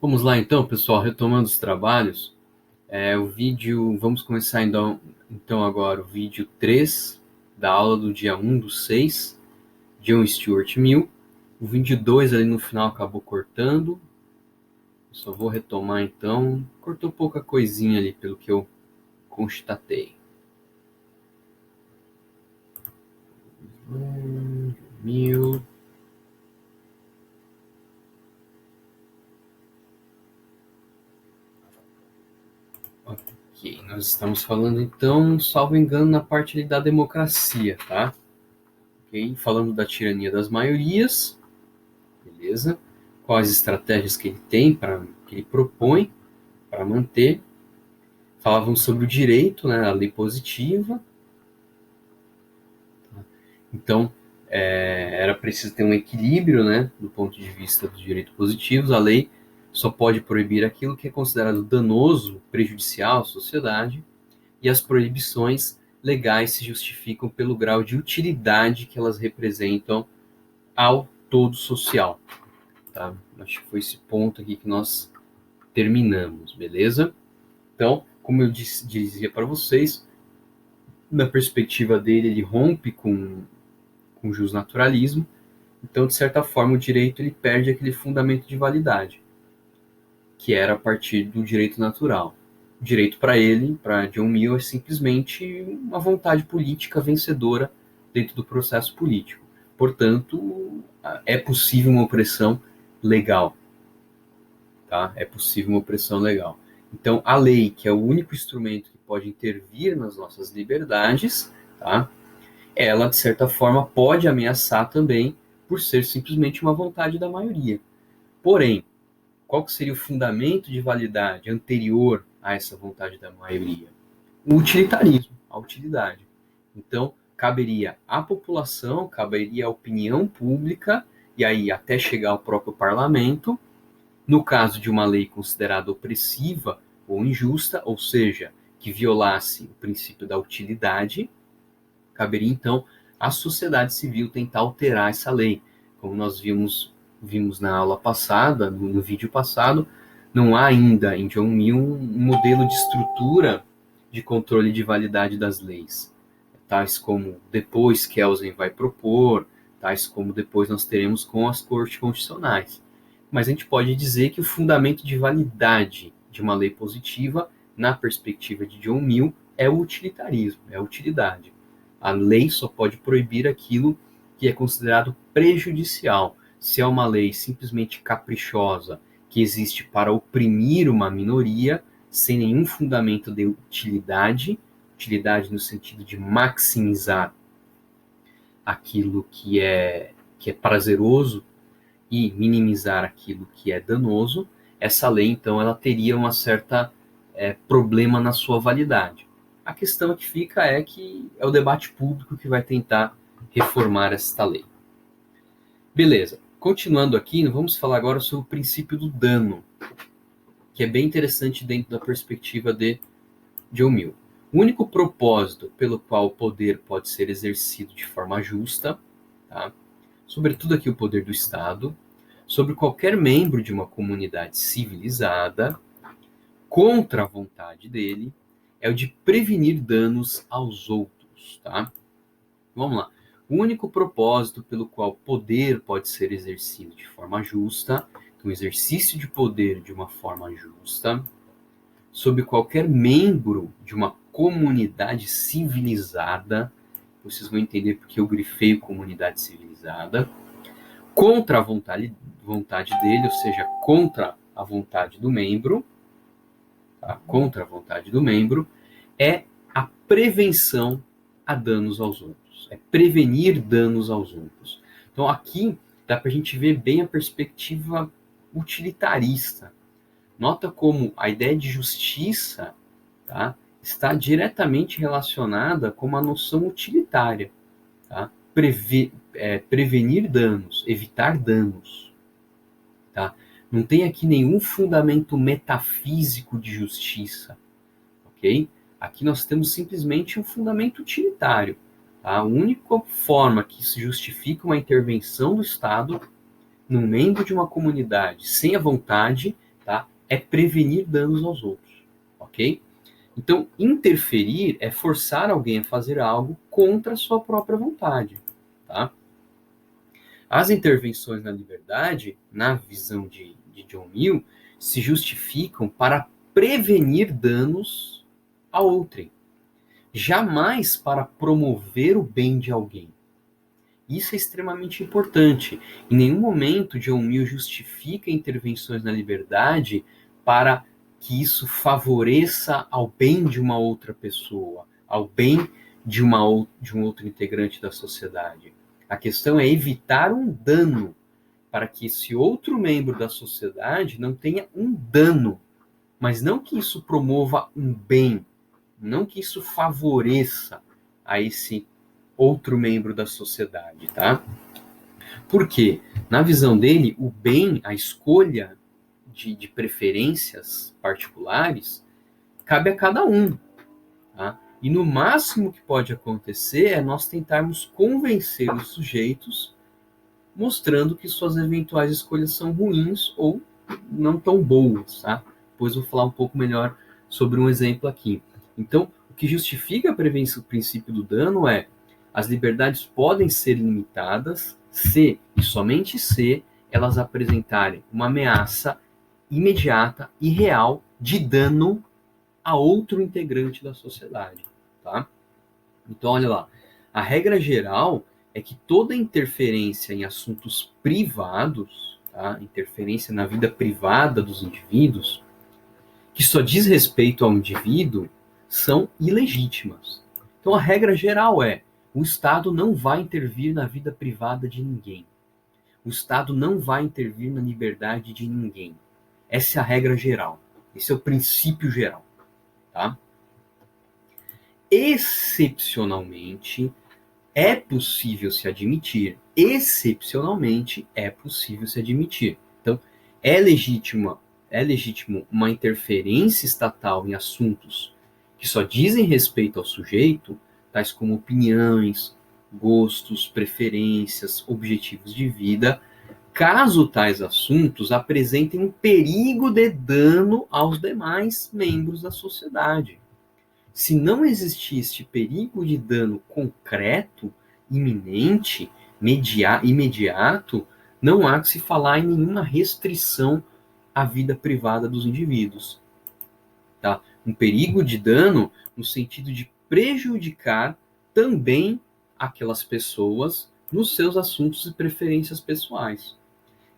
Vamos lá então, pessoal, retomando os trabalhos. Vamos começar então agora o vídeo 3 da aula do dia 1/6, John Stuart Mill. O vídeo 2 ali no final acabou cortando. Eu só vou retomar então. Cortou pouca coisinha ali, pelo que eu constatei. Mill. Ok, nós estamos falando então, salvo engano, na parte ali da democracia, tá? Ok, falando da tirania das maiorias, beleza? Quais estratégias que ele tem, que ele propõe para manter. Falavam sobre o direito, né, a lei positiva. Então, era preciso ter um equilíbrio, né, do ponto de vista dos direitos positivos. A lei só pode proibir aquilo que é considerado danoso, prejudicial à sociedade, e as proibições legais se justificam pelo grau de utilidade que elas representam ao todo social. Tá? Acho que foi esse ponto aqui que nós terminamos, beleza? Então, como eu dizia para vocês, na perspectiva dele, ele rompe com o justnaturalismo. Então, de certa forma, o direito ele perde aquele fundamento de validade, que era a partir do direito natural. O direito para ele, para John Mill, é simplesmente uma vontade política vencedora dentro do processo político. Portanto, é possível uma opressão legal. Tá? É possível uma opressão legal. Então, a lei, que é o único instrumento que pode intervir nas nossas liberdades, tá? Ela, de certa forma, pode ameaçar também por ser simplesmente uma vontade da maioria. Porém, qual que seria o fundamento de validade anterior a essa vontade da maioria? O utilitarismo, a utilidade. Então, caberia à população, caberia à opinião pública, e aí até chegar ao próprio parlamento, no caso de uma lei considerada opressiva ou injusta, ou seja, que violasse o princípio da utilidade, caberia então à sociedade civil tentar alterar essa lei. Como nós vimos na aula passada, no vídeo passado, não há ainda em John Mill um modelo de estrutura de controle de validade das leis, tais como depois Kelsen vai propor, tais como depois nós teremos com as cortes constitucionais. Mas a gente pode dizer que o fundamento de validade de uma lei positiva, na perspectiva de John Mill, é o utilitarismo, é a utilidade. A lei só pode proibir aquilo que é considerado prejudicial. Se é uma lei simplesmente caprichosa, que existe para oprimir uma minoria, sem nenhum fundamento de utilidade, utilidade no sentido de maximizar aquilo que é prazeroso e minimizar aquilo que é danoso, essa lei, então, ela teria uma certa problema na sua validade. A questão que fica é que é o debate público que vai tentar reformar esta lei. Beleza. Continuando aqui, vamos falar agora sobre o princípio do dano, que é bem interessante dentro da perspectiva de John Mill. O único propósito pelo qual o poder pode ser exercido de forma justa, tá? Sobretudo aqui o poder do Estado, sobre qualquer membro de uma comunidade civilizada, contra a vontade dele, é o de prevenir danos aos outros, tá? Vamos lá. O único propósito pelo qual o poder pode ser exercido de forma justa, o exercício de poder de uma forma justa, sobre qualquer membro de uma comunidade civilizada, vocês vão entender porque eu grifei comunidade civilizada, contra a vontade dele, ou seja, contra a vontade do membro, tá? Contra a vontade do membro, é a prevenção a danos aos outros, é prevenir danos aos outros. Então aqui dá para a gente ver bem a perspectiva utilitarista. Nota como a ideia de justiça, tá, está diretamente relacionada com uma noção utilitária. Tá? Prevenir danos, evitar danos. Tá? Não tem aqui nenhum fundamento metafísico de justiça. Ok? Aqui nós temos simplesmente um fundamento utilitário. Tá? A única forma que se justifica uma intervenção do Estado num membro de uma comunidade sem a vontade tá? É prevenir danos aos outros, ok? Então, interferir é forçar alguém a fazer algo contra a sua própria vontade, tá? As intervenções na liberdade, na visão de John Mill, se justificam para prevenir danos a outrem, jamais para promover o bem de alguém. Isso é extremamente importante. Em nenhum momento John Mill justifica intervenções na liberdade para que isso favoreça ao bem de uma outra pessoa, ao bem de um outro integrante da sociedade. A questão é evitar um dano, para que esse outro membro da sociedade não tenha um dano, mas não que isso promova um bem, não que isso favoreça a esse outro membro da sociedade, tá? Porque, na visão dele, o bem, a escolha de preferências particulares, cabe a cada um, tá? E no máximo que pode acontecer é nós tentarmos convencer os sujeitos, mostrando que suas eventuais escolhas são ruins ou não tão boas, tá? Depois vou falar um pouco melhor sobre um exemplo aqui. Então, o que justifica a prevenção do princípio do dano é: as liberdades podem ser limitadas se, e somente se, elas apresentarem uma ameaça imediata e real de dano a outro integrante da sociedade, tá? Então, olha lá, a regra geral é que toda interferência em assuntos privados, tá? Interferência na vida privada dos indivíduos, que só diz respeito ao indivíduo, são ilegítimas. Então, a regra geral é: o Estado não vai intervir na vida privada de ninguém. O Estado não vai intervir na liberdade de ninguém. Essa é a regra geral. Esse é o princípio geral, tá? Excepcionalmente, é possível se admitir. Excepcionalmente, é possível se admitir. Então, é legítimo uma interferência estatal em assuntos que só dizem respeito ao sujeito, tais como opiniões, gostos, preferências, objetivos de vida, caso tais assuntos apresentem um perigo de dano aos demais membros da sociedade. Se não existisse perigo de dano concreto, iminente, imediato, não há que se falar em nenhuma restrição à vida privada dos indivíduos. Tá? Um perigo de dano no sentido de prejudicar também aquelas pessoas nos seus assuntos e preferências pessoais.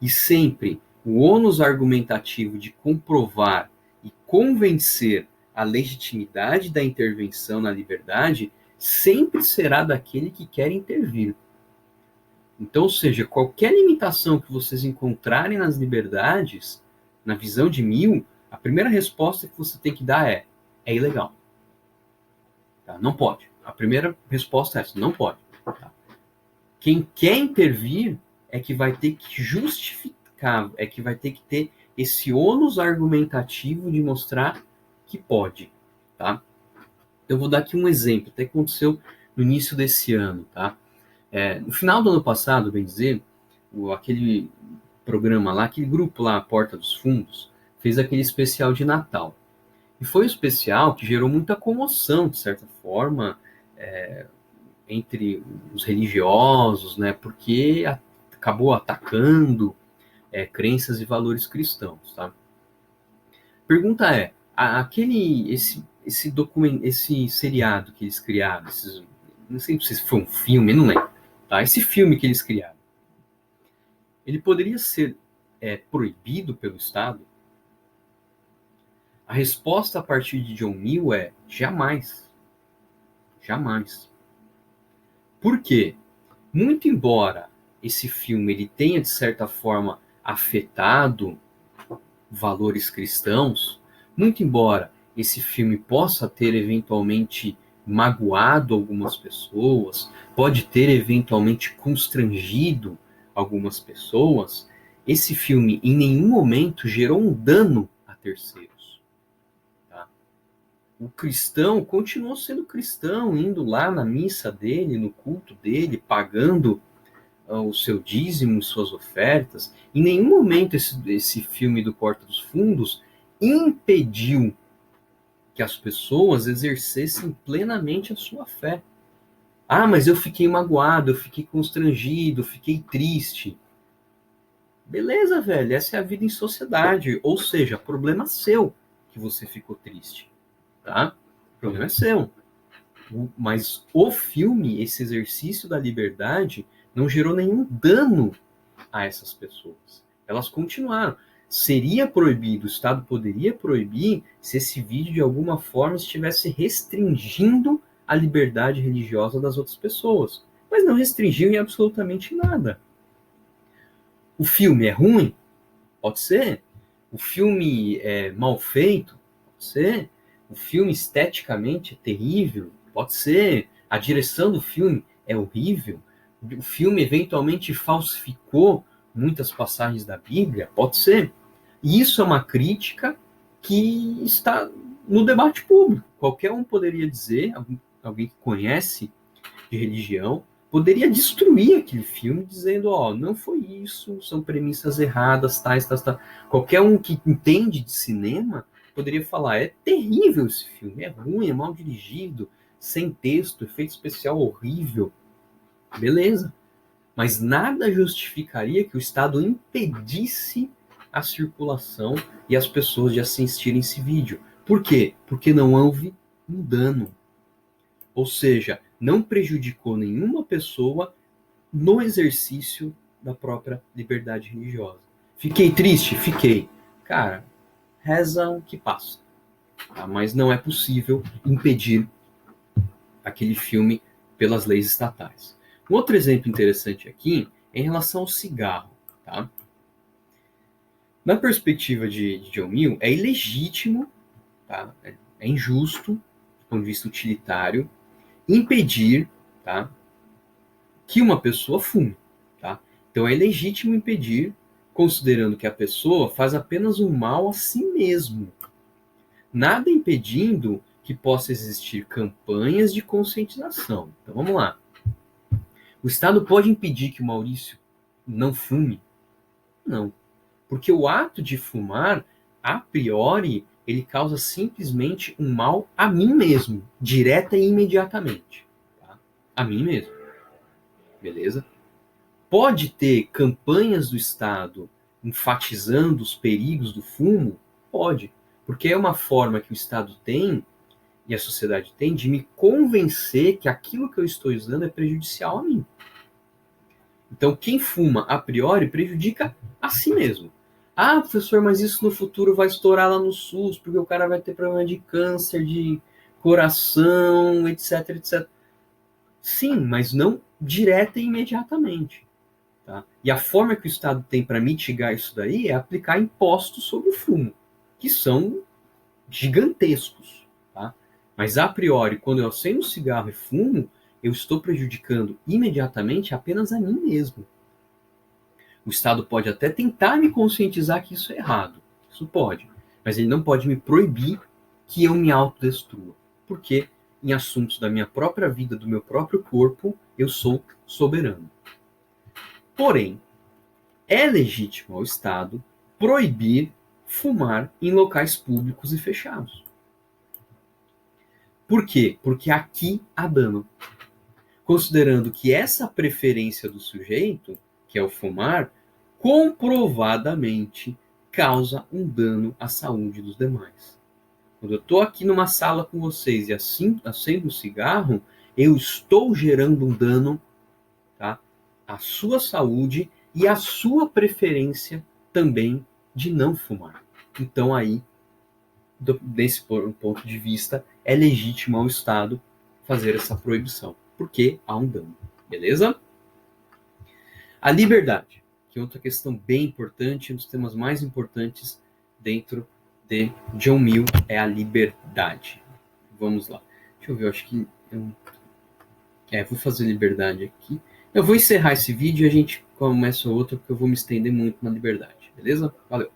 E sempre o ônus argumentativo de comprovar e convencer a legitimidade da intervenção na liberdade sempre será daquele que quer intervir. Então, ou seja, qualquer limitação que vocês encontrarem nas liberdades, na visão de Mill, a primeira resposta que você tem que dar é ilegal. Tá? Não pode. A primeira resposta é essa: não pode. Tá? Quem quer intervir é que vai ter que justificar, é que vai ter que ter esse ônus argumentativo de mostrar que pode, tá? Eu vou dar aqui um exemplo, até que aconteceu no início desse ano, tá? No final do ano passado, bem dizer, aquele programa lá, aquele grupo lá, Porta dos Fundos, fez aquele especial de Natal. E foi um especial que gerou muita comoção, de certa forma, entre os religiosos, né? Porque acabou atacando crenças e valores cristãos, tá? Pergunta é: esse seriado que eles criaram, não sei se foi um filme, não lembro, tá? Esse filme que eles criaram, ele poderia ser proibido pelo Estado? A resposta a partir de John Mill é: jamais. Jamais. Por quê? Muito embora esse filme ele tenha, de certa forma, afetado valores cristãos, muito embora esse filme possa ter eventualmente magoado algumas pessoas, pode ter eventualmente constrangido algumas pessoas, esse filme em nenhum momento gerou um dano a terceiros. Tá? O cristão continuou sendo cristão, indo lá na missa dele, no culto dele, pagando o seu dízimo, suas ofertas. Em nenhum momento esse filme do Porta dos Fundos impediu que as pessoas exercessem plenamente a sua fé. Ah, mas eu fiquei magoado, eu fiquei constrangido, eu fiquei triste. Beleza, velho, essa é a vida em sociedade. Ou seja, problema seu que você ficou triste, tá? O problema é seu. Mas o filme, esse exercício da liberdade, não gerou nenhum dano a essas pessoas. Elas continuaram. Seria proibido, o Estado poderia proibir se esse vídeo de alguma forma estivesse restringindo a liberdade religiosa das outras pessoas. Mas não restringiu em absolutamente nada. O filme é ruim? Pode ser. O filme é mal feito? Pode ser. O filme esteticamente é terrível? Pode ser. A direção do filme é horrível? O filme eventualmente falsificou muitas passagens da Bíblia? Pode ser. E isso é uma crítica que está no debate público. Qualquer um poderia dizer, alguém que conhece de religião, poderia destruir aquele filme dizendo, não foi isso, são premissas erradas, tais. Qualquer um que entende de cinema poderia falar, é terrível esse filme, é ruim, é mal dirigido, sem texto, efeito especial horrível. Beleza. Mas nada justificaria que o Estado impedisse a circulação e as pessoas de assistirem esse vídeo. Por quê? Porque não houve um dano. Ou seja, não prejudicou nenhuma pessoa no exercício da própria liberdade religiosa. Fiquei triste? Fiquei. Cara, reza o que passa. Tá? Mas não é possível impedir aquele filme pelas leis estatais. Um outro exemplo interessante aqui é em relação ao cigarro. Tá? Na perspectiva de John Mill, é ilegítimo, tá? É injusto, do ponto de vista utilitário, impedir, tá, que uma pessoa fume. Tá? Então é legítimo impedir, considerando que a pessoa faz apenas um mal a si mesmo. Nada impedindo que possa existir campanhas de conscientização. Então vamos lá. O Estado pode impedir que o Maurício não fume? Não. Porque o ato de fumar, a priori, ele causa simplesmente um mal a mim mesmo, direta e imediatamente. Tá? A mim mesmo. Beleza? Pode ter campanhas do Estado enfatizando os perigos do fumo? Pode. Porque é uma forma que o Estado tem, e a sociedade tem, de me convencer que aquilo que eu estou usando é prejudicial a mim. Então, quem fuma, a priori, prejudica a si mesmo. Ah, professor, mas isso no futuro vai estourar lá no SUS, porque o cara vai ter problema de câncer, de coração, etc, etc. Sim, mas não direta e imediatamente. Tá? E a forma que o Estado tem para mitigar isso daí é aplicar impostos sobre o fumo, que são gigantescos. Tá? Mas, a priori, quando eu acendo um cigarro e fumo, eu estou prejudicando imediatamente apenas a mim mesmo. O Estado pode até tentar me conscientizar que isso é errado. Isso pode. Mas ele não pode me proibir que eu me autodestrua. Porque em assuntos da minha própria vida, do meu próprio corpo, eu sou soberano. Porém, é legítimo ao Estado proibir fumar em locais públicos e fechados. Por quê? Porque aqui há dano. Considerando que essa preferência do sujeito, que é o fumar, comprovadamente causa um dano à saúde dos demais. Quando eu estou aqui numa sala com vocês e assim acendo um cigarro, eu estou gerando um dano, tá, à sua saúde e à sua preferência também de não fumar. Então aí, desse ponto de vista, é legítimo ao Estado fazer essa proibição, porque há um dano. Beleza? A liberdade, que é outra questão bem importante, um dos temas mais importantes dentro de John Mill, é a liberdade. Vamos lá. Deixa eu ver, eu acho que... vou fazer liberdade aqui. Eu vou encerrar esse vídeo e a gente começa outro, porque eu vou me estender muito na liberdade. Beleza? Valeu!